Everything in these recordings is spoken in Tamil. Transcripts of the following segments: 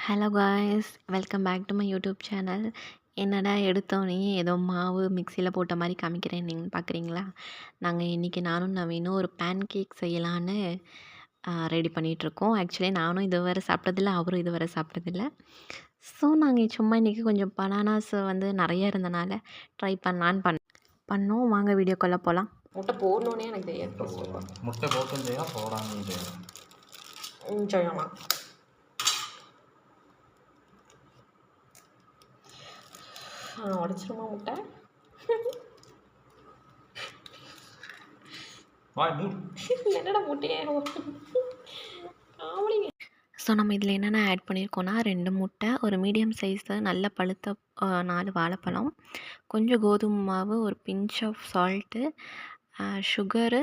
Hello guys, welcome back to my YouTube channel. என்னடா எடுத்தோடனே ஏதோ மாவு மிக்சியில் போட்ட மாதிரி காமிக்கிறேன் நீங்கள் பார்க்குறீங்களா? நாங்கள் இன்றைக்கி நானும் நவீனும் ஒரு பேன் கேக் செய்யலான்னு ரெடி பண்ணிகிட்ருக்கோம். ஆக்சுவலி நானும் இதுவரை சாப்பிட்டதில்ல, அவரும் இதுவரை சாப்பிட்டதில்ல. ஸோ நாங்கள் சும்மா இன்றைக்கி கொஞ்சம் பனானாஸ் வந்து நிறைய இருந்தனால ட்ரை பண்ணலான்னு பண்ணோம். வாங்க வீடியோக்குள்ளே போகலாம். முட்டை போடணுன்னே எனக்கு தெரியாது. முட்டை போட்டும் செய்யலாம், போடாமல் செய்யலாம். செய்யலாம். உடச்சிருமா முட்டை? என்னடா முட்டையே காமெடிங்க. ஸோ நம்ம இதில் என்னென்ன ஆட் பண்ணியிருக்கோன்னா 2 முட்டை, ஒரு மீடியம் சைஸு நல்ல பழுத்த 4 வாழைப்பழம், கொஞ்சம் கோதுமை மாவு, ஒரு பிஞ்ச் ஆஃப் சால்ட்டு, சுகரு,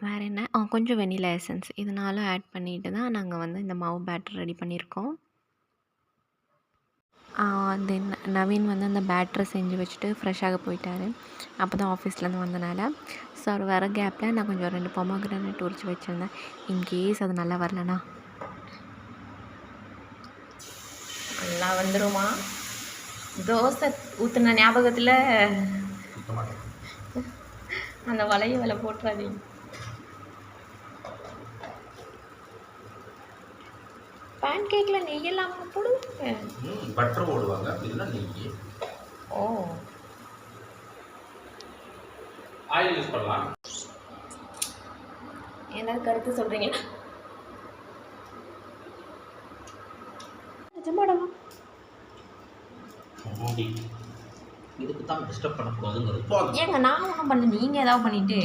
வேறு என்ன கொஞ்சம் வெனிலா எசன்ஸ், இதனால ஆட் பண்ணிட்டு தான் நாங்கள் வந்து இந்த மாவு பேட்டர் ரெடி பண்ணியிருக்கோம். தென் நவீன் வந்து அந்த பேட்டரை செஞ்சு வச்சுட்டு ஃப்ரெஷ்ஷாக போயிட்டார். அப்போ தான் ஆஃபீஸ்லேருந்து வந்தனால. ஸோ அவர் வர கேப்பில் நான் கொஞ்சம் 2 பொமோகிரானேட் உரித்து வச்சுருந்தேன். இன்கேஸ் அது நல்லா வரலனா நல்லா வந்துடுமா? தோசை ஊற்றுன ஞாபகத்தில் அந்த வலை போட்டுறாதீங்க. பேன் கேக்கில் நெய் இல்லாம போடுவாங்க. பட்டர் போடுவாங்க, இல்லைன்னா நெய். ஓ, ஆயில் யூஸ் பண்ணலாம். ஏதாவது கருத்து சொல்கிறீங்க? நிஜமாடவா? இதுக்கு தான் டிஸ்டர்ப் பண்ணக்கூடாதுங்கிறது. ஏங்க நான் ஒன்றும் பண்ண, நீங்கள் ஏதாவது பண்ணிட்டு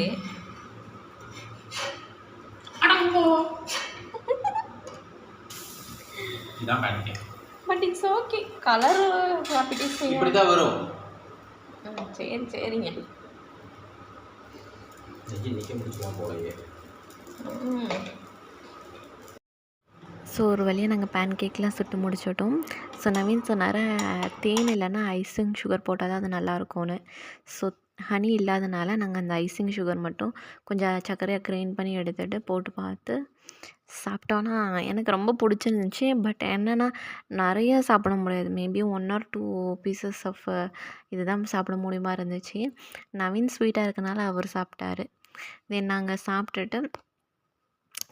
இதான் pancake. But it's okay. Colour properties இப்படி தான் வரும். சரி சரிங்க. நெய் நிற்க முடிச்சுலாம் போலையே. ஸோ ஒரு வழியாக நாங்கள் பேன் கேக்லாம் சுட்டு முடிச்சிட்டோம். ஸோ நவீன் சொன்னார் தேன் இல்லைன்னா ஐசிங் சுகர் போட்டால் தான் அது நல்லாயிருக்கும்னு. ஸோ ஹனி இல்லாதனால நாங்கள் அந்த ஐசிங் சுகர் மட்டும் கொஞ்சம் சர்க்கரையாக கிரைண்ட் பண்ணி எடுத்துகிட்டு போட்டு பார்த்து சாப்பிட்டோன்னா எனக்கு ரொம்ப பிடிச்சிருந்துச்சி. பட் என்னென்னா நிறைய சாப்பிட முடியாது. மேபி 1 or 2 பீசஸ் ஆஃப் இதுதான் சாப்பிட முடியுமா இருந்துச்சு. நவீன் ஸ்வீட்டாக இருக்கனால அவர் சாப்பிட்டாரு. தென் நாங்கள் சாப்பிட்டுட்டு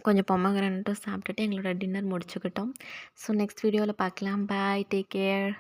கொஞ்சம் பொமோகிரானேட்டும் சாப்பிட்டுட்டு எங்களோட டின்னர் முடிச்சுக்கிட்டோம். ஸோ நெக்ஸ்ட் வீடியோவில் பார்க்கலாம். பாய், டேக் கேர்.